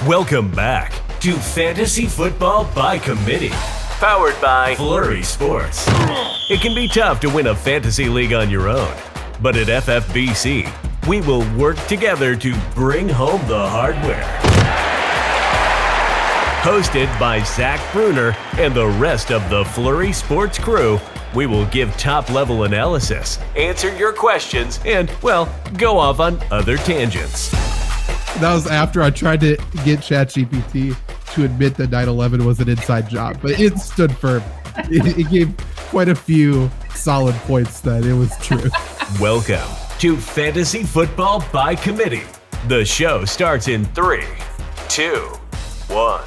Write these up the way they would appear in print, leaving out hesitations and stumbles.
Welcome back to Fantasy Football by Committee, powered by Flurry Sports. It can be tough to win a fantasy league on your own, but at FFBC, we will work together to bring home the hardware. Hosted by Zach Bruner and the rest of the Flurry Sports crew, we will give top-level analysis, answer your questions, and, well, go off on other tangents. That was after I tried to get ChatGPT to admit that 9/11 was an inside job, but it stood firm. It gave quite a few solid points that it was true. Welcome to Fantasy Football by Committee. The show starts in 3, 2, 1.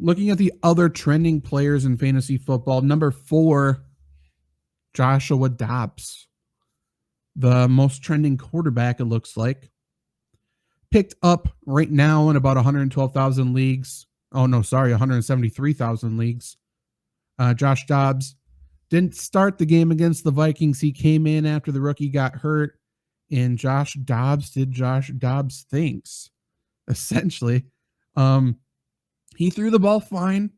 Looking at the other trending players in fantasy football, number 4, Joshua Dobbs. The most trending quarterback, it looks like. Picked up right now in about 112,000 leagues. Oh, no, sorry, 173,000 leagues. Josh Dobbs didn't start the game against the Vikings. He came in after the rookie got hurt, and Josh Dobbs did Josh Dobbs things, essentially. He threw the ball fine.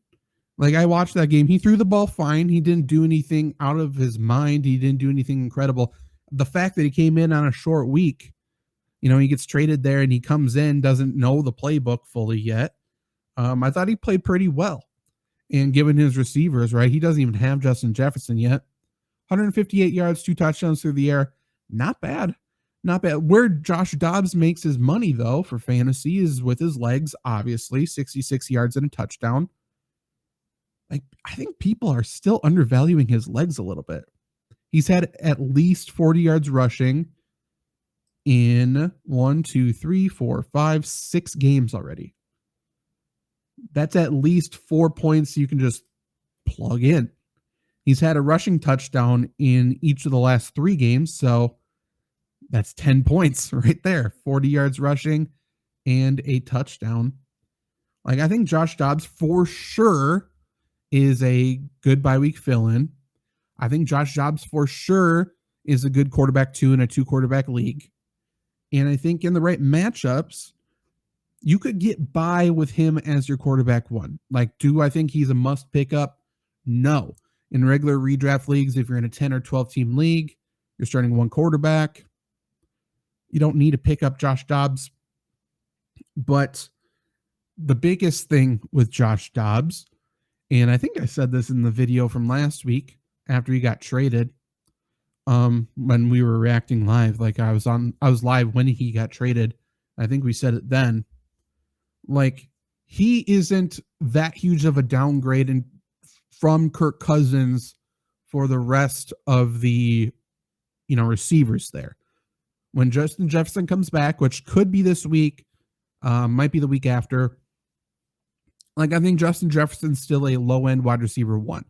Like, I watched that game. He threw the ball fine. He didn't do anything out of his mind. He didn't do anything incredible. The fact that he came in on a short week, he gets traded there and he comes in, doesn't know the playbook fully yet. I thought he played pretty well. And given his receivers, right, he doesn't even have Justin Jefferson yet. 158 yards, 2 touchdowns through the air. Not bad. Not bad. Where Josh Dobbs makes his money, though, for fantasy is with his legs, obviously. 66 yards and a touchdown. Like, I think people are still undervaluing his legs a little bit. He's had at least 40 yards rushing in 6 games already. That's at least 4 points you can just plug in. He's had a rushing touchdown in each of the last 3 games, so that's 10 points right there. 40 yards rushing and a touchdown. Like, I think Josh Dobbs for sure is a good bye week fill-in. I think Josh Dobbs for sure is a good quarterback 2 in a 2-quarterback league. And I think in the right matchups, you could get by with him as your quarterback 1. Like, do I think he's a must pick up? No. In regular redraft leagues, if you're in a 10 or 12 team league, you're starting 1 quarterback. You don't need to pick up Josh Dobbs. But the biggest thing with Josh Dobbs, and I think I said this in the video from last week after he got traded, when we were reacting live, like I was live when he got traded. I think we said it then. Like, he isn't that huge of a downgrade from Kirk Cousins for the rest of the, receivers there. When Justin Jefferson comes back, which could be this week, might be the week after. Like, I think Justin Jefferson's still a low-end wide receiver 1.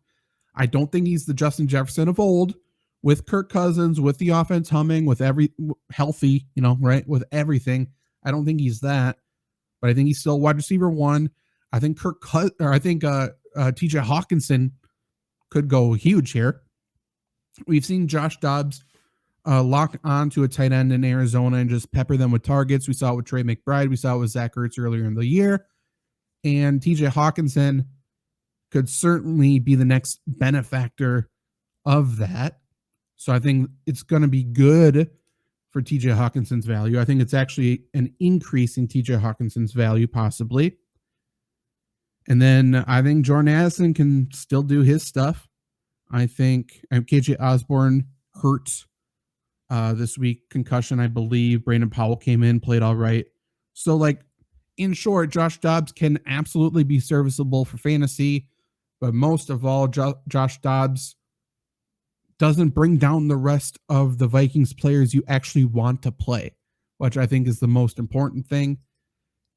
I don't think he's the Justin Jefferson of old, with Kirk Cousins, with the offense humming, with every healthy, right, with everything. I don't think he's that, but I think he's still wide receiver 1. I think TJ Hawkinson could go huge here. We've seen Josh Dobbs lock on to a tight end in Arizona and just pepper them with targets. We saw it with Trey McBride. We saw it with Zach Ertz earlier in the year. And TJ Hawkinson could certainly be the next benefactor of that. So I think it's going to be good for TJ Hawkinson's value. I think it's actually an increase in TJ Hawkinson's value, possibly. And then I think Jordan Addison can still do his stuff. I think KJ Osborne hurt this week. Concussion, I believe. Brandon Powell came in, played all right. So, like, in short, Josh Dobbs can absolutely be serviceable for fantasy. But most of all, Josh Dobbs doesn't bring down the rest of the Vikings players you actually want to play, which I think is the most important thing.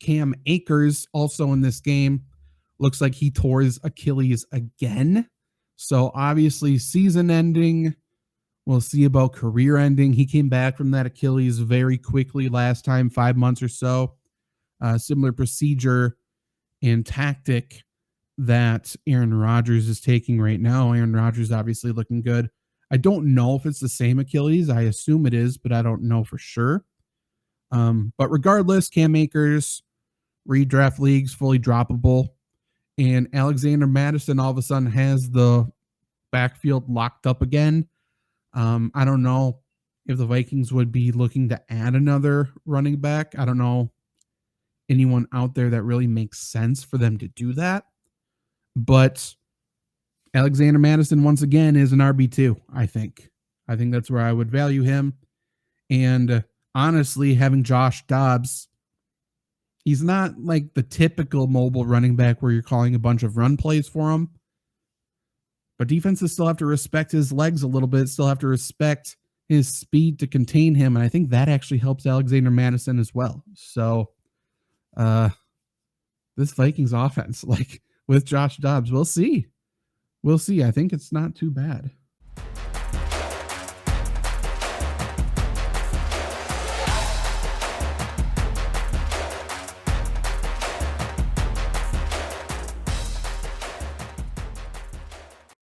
Cam Akers also in this game looks like he tore his Achilles again. So obviously season ending. We'll see about career ending. He came back from that Achilles very quickly last time, 5 months or so. Similar procedure and tactic that Aaron Rodgers is taking right now. Aaron Rodgers obviously looking good. I don't know if it's the same Achilles. I assume it is, but I don't know for sure. But regardless, Cam Akers redraft leagues, fully droppable. And Alexander Mattison all of a sudden has the backfield locked up again. I don't know if the Vikings would be looking to add another running back. I don't know anyone out there that really makes sense for them to do that. But Alexander Mattison, once again, is an RB2, I think. I think that's where I would value him. And honestly, having Josh Dobbs, he's not like the typical mobile running back where you're calling a bunch of run plays for him. But defenses still have to respect his legs a little bit, still have to respect his speed to contain him. And I think that actually helps Alexander Mattison as well. So this Vikings offense, like with Josh Dobbs, we'll see. We'll see. I think it's not too bad.